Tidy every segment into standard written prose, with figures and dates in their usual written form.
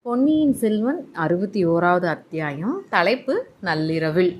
பொன்னியின் செல்வன் 61வது அத்தியாயம். தலைப்பு நள்ளிரவில்.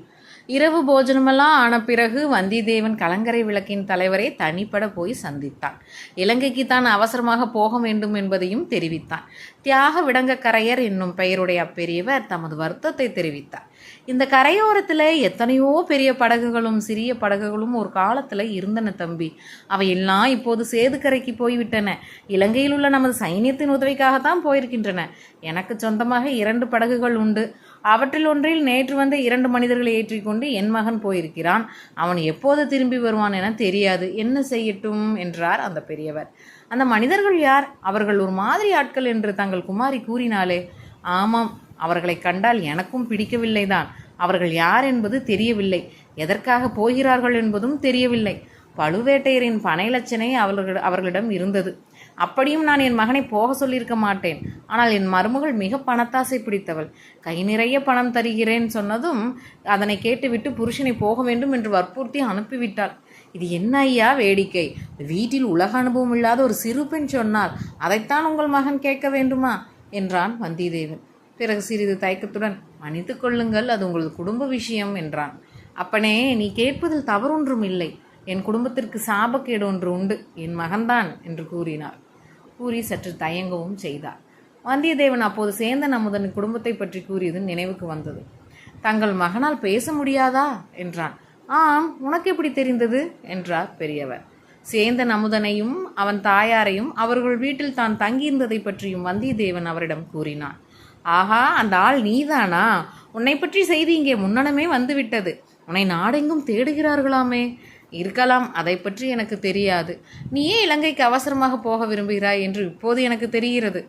இரவு போஜனமெல்லாம் ஆன பிறகு வந்தியத்தேவன் கலங்கரை விளக்கின் தலைவரை தனிப்பட போய் சந்தித்தான். இலங்கைக்கு தான் அவசரமாக போக வேண்டும் என்பதையும் தெரிவித்தான். தியாக விடங்கக்கரையர் என்னும் பெயருடைய அப்பெரியவர் தமது வருத்தத்தை தெரிவித்தார். இந்த கரையோரத்தில் எத்தனையோ பெரிய படகுகளும் சிறிய படகுகளும் ஒரு காலத்தில் இருந்தன தம்பி. அவையெல்லாம் இப்போது சேதுக்கரைக்கு போய்விட்டன. இலங்கையில் உள்ள நமது சைன்யத்தின் உதவிக்காகத்தான் போயிருக்கின்றன. எனக்கு சொந்தமாக 2 படகுகள் உண்டு. அவற்றில் ஒன்றில் நேற்று வந்த 2 மனிதர்களை ஏற்றிக்கொண்டு என் மகன் போயிருக்கிறான். அவன் எப்போது திரும்பி வருவான் என தெரியாது. என்ன செய்யட்டும் என்றார் அந்த பெரியவர். அந்த மனிதர்கள் யார்? அவர்கள் ஒரு மாதிரி ஆட்கள் என்று தங்கள் குமாரி கூறினாலே. ஆமாம், அவர்களை கண்டால் எனக்கும் பிடிக்கவில்லைதான். அவர்கள் யார் என்பது தெரியவில்லை. எதற்காக போகிறார்கள் என்பதும் தெரியவில்லை. பழுவேட்டையரின் பனை லட்சணை அவர்களிடம் இருந்தது. அப்படியும் நான் என் மகனை போக சொல்லியிருக்க மாட்டேன். ஆனால் என் மருமகள் மிக பணத்தாசை பிடித்தவள். கை நிறைய பணம் தருகிறேன் சொன்னதும் அதனை கேட்டுவிட்டு புருஷனை போக வேண்டும் என்று வற்புறுத்தி அனுப்பிவிட்டாள். இது என்ன ஐயா வேடிக்கை? வீட்டில் உலக அனுபவம் இல்லாத ஒரு சிறு பெண் சொன்னால் அதைத்தான் உங்கள் மகன் கேட்க வேண்டுமா என்றான் வந்தியத்தேவன். பிறகு சிறிது தயக்கத்துடன், மன்னித்து கொள்ளுங்கள், அது உங்களது குடும்ப விஷயம் என்றான். அப்பனே, நீ கேட்பதில் தவறொன்றும் இல்லை. என் குடும்பத்திற்கு சாபக்கேடு ஒன்று உண்டு. என் மகன்தான் என்று கூறினார். கூறி சற்று தயங்கவும் செய்தார். வந்தியத்தேவன் அப்போது சேந்தன் அமுதன் குடும்பத்தை பற்றி கூறியது நினைவுக்கு வந்தது. தங்கள் மகனால் பேச முடியாதா என்றான். ஆம், உனக்கு எப்படி தெரிந்தது என்றார் பெரியவர். சேந்தன் அமுதனையும் அவன் தாயாரையும் அவர்கள் வீட்டில் தான் தங்கியிருந்ததை பற்றியும் வந்தியத்தேவன் அவரிடம் கூறினான். ஆஹா, அந்த ஆள் நீதானா? உன்னை பற்றி செய்தி இங்கே முன்னணமே வந்துவிட்டது. உன்னை நாடெங்கும் தேடுகிறார்களாமே. இருக்கலாம், அதை பற்றி எனக்கு தெரியாது. நீயே இலங்கைக்கு அவசரமாக போக விரும்புகிறாய் என்று இப்போது எனக்கு தெரிகிறது.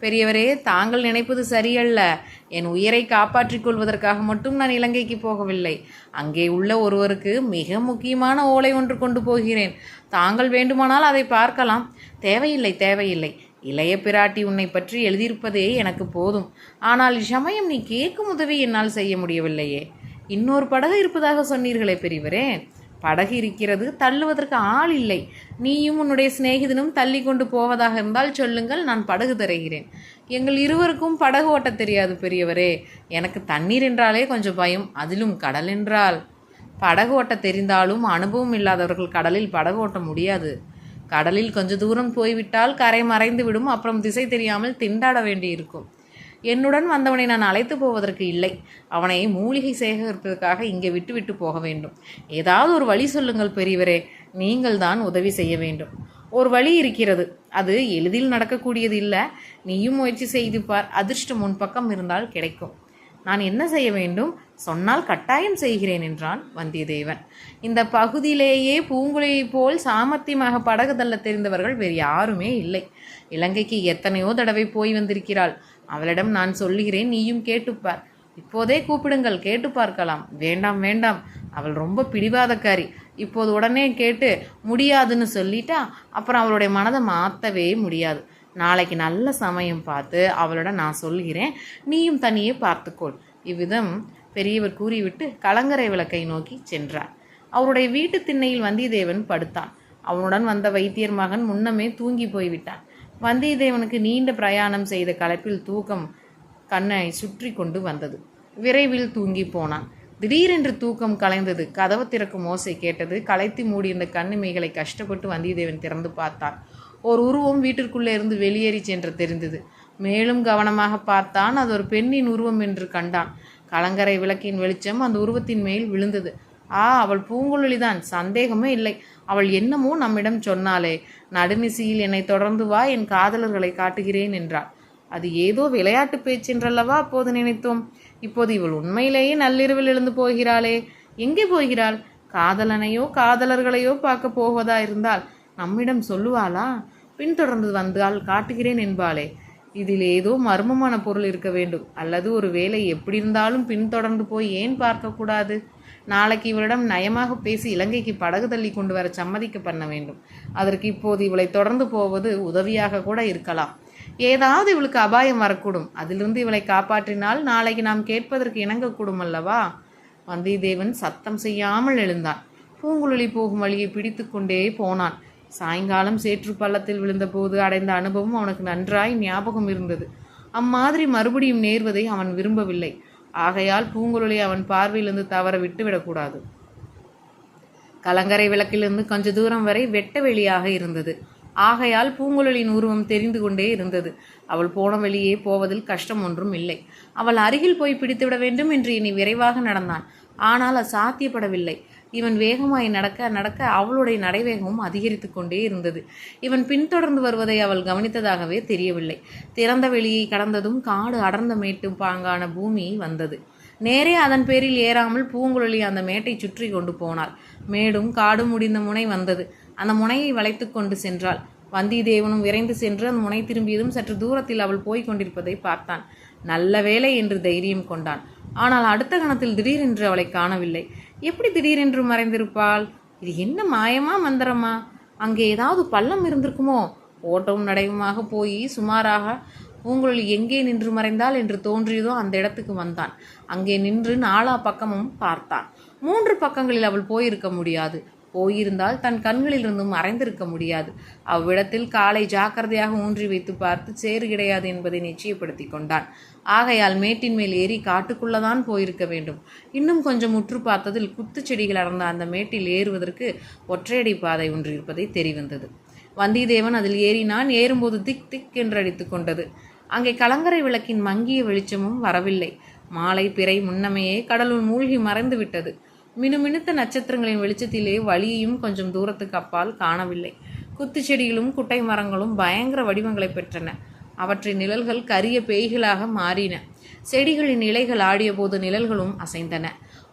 பெரியவரே, தாங்கள் நினைப்பது சரியல்ல. என் உயிரை காப்பாற்றிக் கொள்வதற்காக மட்டும் நான் இலங்கைக்கு போகவில்லை. அங்கே உள்ள ஒருவருக்கு மிக முக்கியமான ஓலை ஒன்று கொண்டு போகிறேன். தாங்கள் வேண்டுமானால் அதை பார்க்கலாம். தேவையில்லை தேவையில்லை. இளைய பிராட்டி உன்னை பற்றி எழுதியிருப்பதே எனக்கு போதும். ஆனால் இச்சமயம் நீ கேட்கும் உதவி என்னால் செய்ய முடியவில்லையே. இன்னொரு படகு இருப்பதாக சொன்னீர்களே பெரியவரே. படகு இருக்கிறது, தள்ளுவதற்கு ஆள் இல்லை. நீயும் உன்னுடைய சிநேகிதனும் தள்ளி கொண்டு போவதாக இருந்தால் சொல்லுங்கள், நான் படகு தருகிறேன். எங்கள் இருவருக்கும் படகு ஓட்ட தெரியாது பெரியவரே. எனக்கு தண்ணீர் என்றாலே கொஞ்சம் பயம், அதிலும் கடல் என்றால். படகு ஓட்ட தெரிந்தாலும் அனுபவம் இல்லாதவர்கள் கடலில் படகு ஓட்ட முடியாது. கடலில் கொஞ்ச தூரம் போய்விட்டால் கரை மறைந்து விடும். அப்புறம் திசை தெரியாமல் திண்டாட வேண்டியிருக்கும். என்னுடன் வந்தவனை நான் அழைத்து போவதற்கு இல்லை. அவனை மூலிகை சேகரிப்பதற்காக இங்கே விட்டு போக வேண்டும். ஏதாவது ஒரு வழி சொல்லுங்கள் பெரியவரே. நீங்கள் தான் உதவி செய்ய வேண்டும். ஒரு வழி இருக்கிறது. அது எளிதில் நடக்கக்கூடியது இல்லை. நீயும் முயற்சி செய்து பார். அதிர்ஷ்டம் உன் பக்கம் இருந்தால் கிடைக்கும். நான் என்ன செய்ய வேண்டும்? சொன்னால் கட்டாயம் செய்கிறேன் என்றான் வந்தியத்தேவன். இந்த பகுதியிலேயே பூங்குழியை போல் சாமர்த்தியமாக படகு தள்ள தெரிந்தவர்கள் வேறு யாருமே இல்லை. இலங்கைக்கு எத்தனையோ தடவை போய் வந்திருக்கிறாள். அவளிடம் நான் சொல்லுகிறேன், நீயும் கேட்டுப்பார். இப்போதே கூப்பிடுங்கள், கேட்டு பார்க்கலாம். வேண்டாம் வேண்டாம், அவள் ரொம்ப பிடிவாதக்காரி. இப்போது உடனே கேட்டு முடியாதுன்னு சொல்லிட்டா அப்புறம் அவளுடைய மனதை மாற்றவே முடியாது. நாளைக்கு நல்ல சமயம் பார்த்து அவளிடம் நான் சொல்கிறேன், நீயும் தனியே பார்த்துக்கொள். இவ்விதம் பெரியவர் கூறிவிட்டு கலங்கரை விளக்கை நோக்கி சென்றார். அவருடைய வீட்டு திண்ணையில் வந்தியத்தேவன் படுத்தான். அவனுடன் வந்த வைத்தியர் மகன் முன்னமே தூங்கி போய்விட்டான். வந்தியத்தேவனுக்கு நீண்ட பிரயாணம் செய்த களைப்பில் தூக்கம் கண்ணை சுற்றி கொண்டு வந்தது. விரைவில் தூங்கி போனான். திடீரென்று தூக்கம் கலைந்தது. கதவு திறக்கும் ஓசை கேட்டது. களைத்து மூடியிருந்த கண்ணிமைகளை கஷ்டப்பட்டு வந்தியத்தேவன் திறந்து பார்த்தான். ஒரு உருவம் வீட்டிற்குள்ளே இருந்து வெளியேறி சென்று தெரிந்தது. மேலும் கவனமாக பார்த்தான். அது ஒரு பெண்ணின் உருவம் என்று கண்டான். கலங்கரை விளக்கின் வெளிச்சம் அந்த உருவத்தின் மேல் விழுந்தது. அவள் பூங்குழலிதான், சந்தேகமே இல்லை. அவள் என்னமோ நம்மிடம் சொன்னாலே, நடுநிசியில் என்னை தொடர்ந்து வா, என் காதலர்களை காட்டுகிறேன் என்றாள். அது ஏதோ விளையாட்டு பேச்சென்றல்லவா அப்போது நினைத்தோம். இப்போது இவள் உண்மையிலேயே நள்ளிரவில் எழுந்து போகிறாளே. எங்கே போகிறாள்? காதலனையோ காதலர்களையோ பார்க்க போவதா இருந்தால் நம்மிடம் சொல்லுவாளா? பின்தொடர்ந்து வந்தால் காட்டுகிறேன் என்பாளே. இதில் ஏதோ மர்மமான பொருள் இருக்க வேண்டும். அல்லது ஒரு வேளை எப்படி இருந்தாலும் பின்தொடர்ந்து போய் ஏன் பார்க்கக்கூடாது? நாளைக்கு இவளிடம் நயமாக பேசி இலங்கைக்கு படகு தள்ளி கொண்டு வர சம்மதிக்க பண்ண வேண்டும். அதற்கு இப்போது இவளை தொடர்ந்து போவது உதவியாக கூட இருக்கலாம். ஏதாவது இவளுக்கு அபாயம் வரக்கூடும். அதிலிருந்து இவளை காப்பாற்றினால் நாளைக்கு நாம் கேட்பதற்கு இணங்கக்கூடும் அல்லவா? வந்தியத்தேவன் சத்தம் செய்யாமல் எழுந்தான். பூங்குழலி போகும் வழியை பிடித்து கொண்டே போனான். சாயங்காலம் சேற்று பள்ளத்தில் விழுந்தபோது அடைந்த அனுபவம் அவனுக்கு நன்றாய் ஞாபகம் இருந்தது. அம்மாதிரி மறுபடியும் நேர்வதை அவன் விரும்பவில்லை. ஆகையால் பூங்குழலி அவன் பார்வையிலிருந்து தவற விட்டுவிடக்கூடாது. கலங்கரை விளக்கிலிருந்து கொஞ்ச தூரம் வரை வெட்ட வெளியாக இருந்தது. ஆகையால் பூங்குழலியின் உருவம் தெரிந்து கொண்டே இருந்தது. அவள் போன வழியே போவதில் கஷ்டம் ஒன்றும் இல்லை. அவள் அருகில் போய் பிடித்துவிட வேண்டும் என்று இனி விரைவாக நடந்தான். ஆனால் அது சாத்தியப்படவில்லை. இவன் வேகமாய் நடக்க நடக்க அவளுடைய நடைவேகமும் அதிகரித்து கொண்டே இருந்தது. இவன் பின்தொடர்ந்து வருவதை அவள் கவனித்ததாகவே தெரியவில்லை. திறந்த வெளியை கடந்ததும் காடு அடர்ந்த மேட்டு பாங்கான பூமி வந்தது. நேரே அதன் பேரில் ஏறாமல் பூங்குழலி அந்த மேட்டை சுற்றி கொண்டு போனாள். மேடும் காடும் முடிந்த முனை வந்தது. அந்த முனையை வளைத்து கொண்டு சென்றாள். வந்தியத்தேவனும் விரைந்து சென்று அந்த முனை திரும்பியதும் சற்று தூரத்தில் அவள் போய்க் கொண்டிருப்பதை பார்த்தான். நல்ல வேளை என்று தைரியம் கொண்டான். ஆனால் அடுத்த கணத்தில் திடீரென்று அவளை காணவில்லை. எப்படி திடீரென்று மறைந்திருப்பாள்? இது என்ன மாயமா மந்திரமா? அங்கே ஏதாவது பள்ளம் இருந்திருக்குமோ? ஓட்டவும் நடைவுமாக போய் சுமாராக பூங்குழலி எங்கே நின்று மறைந்தாள் என்று தோன்றியதோ அந்த இடத்துக்கு வந்தான். அங்கே நின்று நாலா பக்கமும் பார்த்தான். 3 பக்கங்களில் அவள் போயிருக்க முடியாது. போயிருந்தால் தன் கண்களிலிருந்து மறைந்திருக்க முடியாது. அவ்விடத்தில் காலை ஜாக்கிரதையாக ஊன்றி வைத்து பார்த்து சேறு கிடையாது என்பதை நிச்சயப்படுத்தி கொண்டான். ஆகையால் மேட்டின் மேல் ஏறி காட்டுக்குள்ளதான் போயிருக்க வேண்டும். இன்னும் கொஞ்சம் உற்று பார்த்ததில் குத்துச்செடிகள் அடர்ந்த அந்த மேட்டில் ஏறுவதற்கு ஒற்றையடி பாதை ஒன்று இருப்பதை தெரிவந்தது. வந்தியத்தேவன் அதில் ஏறினான். ஏறும்போது திக் திக் என்று அடித்து கொண்டது. அங்கே கலங்கரை விளக்கின் மங்கிய வெளிச்சமும் வரவில்லை. மாலை பிறை முன்னமையே கடலுள் மூழ்கி மறைந்து விட்டது. மினுமினுத்த நட்சத்திரங்களின் வெளிச்சத்திலே வழியையும் கொஞ்சம் தூரத்துக்கு அப்பால் காணவில்லை. குத்துச்செடிகளும் குட்டை மரங்களும் பயங்கர வடிவங்களை பெற்றன. அவற்றின் நிழல்கள் கரிய பேய்களாக மாறின. செடிகளின் இலைகள் ஆடிய போது நிழல்களும் அசைந்தன.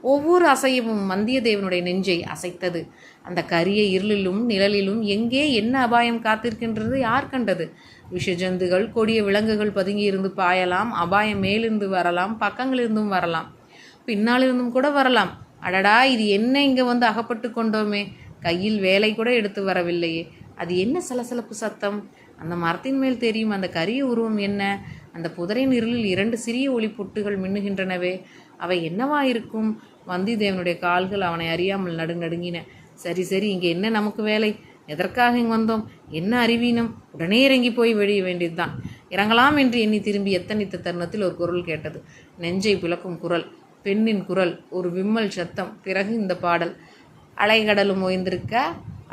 ஒவ்வொரு அசையவும் வந்தியத்தேவனுடைய நெஞ்சை அசைத்தது. அந்த கரிய இருளிலும் நிழலிலும் எங்கே என்ன அபாயம் காத்திருக்கின்றது யார் கண்டது? விஷஜந்துகள், கொடிய விலங்குகள் பதுங்கியிருந்து பாயலாம். அபாயம் மேலிருந்து வரலாம், பக்கங்களிலிருந்தும் வரலாம், பின்னாலிருந்தும் கூட வரலாம். அடடா, இது என்ன இங்கே வந்து அகப்பட்டு கொண்டோமே! கையில் வேலை கூட எடுத்து வரவில்லையே! அது என்ன சலசலப்பு சத்தம்? அந்த மரத்தின் மேல் தெரியும் அந்த கரிய உருவம் என்ன? அந்த புதரின் இருளில் 2 சிறிய ஒளி பொட்டுகள் மின்னுகின்றனவே, அவை என்னவா இருக்கும்? வந்தியத்தேவனுடைய கால்கள் அவனை அறியாமல் நடுநடுங்கின. சரி சரி, இங்கே என்ன நமக்கு வேலை? எதற்காக இங்கே வந்தோம்? என்ன அறிவீனம்? உடனே இறங்கி போய் வெளிய வேண்டியதுதான். இறங்கலாம் என்று எண்ணி திரும்பி எத்தனித்த தருணத்தில் ஒரு குரல் கேட்டது. நெஞ்சை பிளக்கும் குரல், பெண்ணின் குரல், ஒரு விம்மல் சத்தம். பிறகு இந்த பாடல்: அலைகடலும் ஓய்ந்திருக்க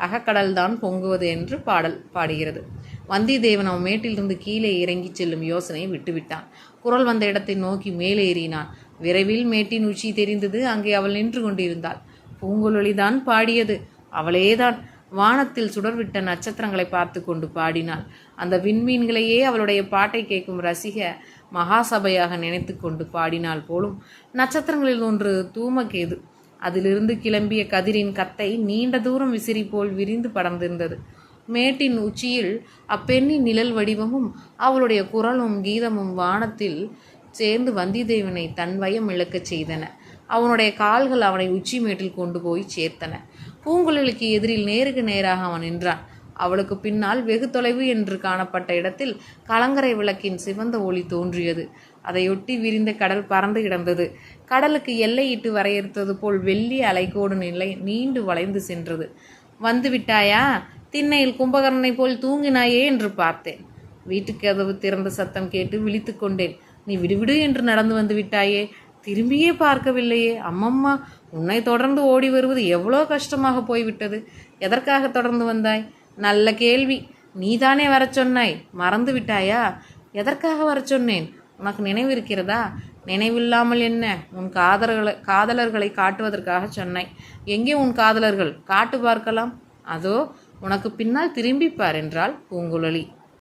அகக்கடல் தான் பொங்குவது என்று பாடல் பாடுகிறது. வந்தியத்தேவன் அவன் மேட்டிலிருந்து கீழே இறங்கி செல்லும் யோசனையை விட்டுவிட்டான். குரல் வந்த இடத்தை நோக்கி மேலே ஏறினான். விரைவில் மேட்டின் உச்சி தெரிந்தது. அங்கே அவள் நின்று கொண்டிருந்தாள். பூங்குழலிதான் பாடியது. அவளேதான். வானத்தில் சுடர்விட்ட நட்சத்திரங்களை பார்த்து கொண்டு பாடினாள். அந்த விண்மீன்களையே அவளுடைய பாட்டை கேட்கும் ரசிக மகாசபையாக நினைத்து கொண்டு பாடினாள் போலும். நட்சத்திரங்களில் ஒன்று தூமகேது. அதிலிருந்து கிளம்பிய கதிரின் கத்தை நீண்ட தூரம் விசிறி போல் விரிந்து படர்ந்திருந்தது. மேட்டின் உச்சியில் அப்பெண்ணின் நிழல் வடிவமும் அவளுடைய குரலும் கீதமும் வானத்தில் சேர்ந்து வந்தியத்தேவனை தன் வயம் இழக்கச் செய்தன. அவனுடைய கால்கள் அவனை உச்சி மேட்டில் கொண்டு போய் சேர்த்தன. பூங்குழலிக்கு எதிரில் நேருக்கு நேராக அவன் நின்றான். அவளுக்கு பின்னால் வெகு தொலைவு என்று காணப்பட்ட இடத்தில் கலங்கரை விளக்கின் சிவந்த ஒளி தோன்றியது. அதையொட்டி விரிந்த கடல் பறந்து கிடந்தது. கடலுக்கு எல்லையிட்டு வரையறுத்தது போல் வெள்ளி அலைகோடு நிலை நீண்டு வளைந்து சென்றது. வந்து விட்டாயா? திண்ணையில் கும்பகர்ணனை போல் தூங்கினாயே என்று பார்த்தேன். வீட்டுக்கு கதவு திறந்த சத்தம் கேட்டு விழித்து கொண்டேன். நீ விடுவிடு என்று நடந்து வந்து விட்டாயே, திரும்பியே பார்க்கவில்லையே. அம்மம்மா, உன்னை தொடர்ந்து ஓடி வருவது எவ்வளோ கஷ்டமாக போய்விட்டது. எதற்காக தொடர்ந்து வந்தாய்? நல்ல கேள்வி. நீதானே வர சொன்னாய், மறந்து விட்டாயா? எதற்காக வர சொன்னேன்? உனக்கு நினைவு இருக்கிறதா? நினைவில்லாமல் என்ன? உன் காதலர்களை காட்டுவதற்காக சொன்னாய். எங்கே உன் காதலர்கள்? காட்டு பார்க்கலாம். அதோ உனக்கு பின்னால் திரும்பிப்பார் என்றாள் பூங்குழலி.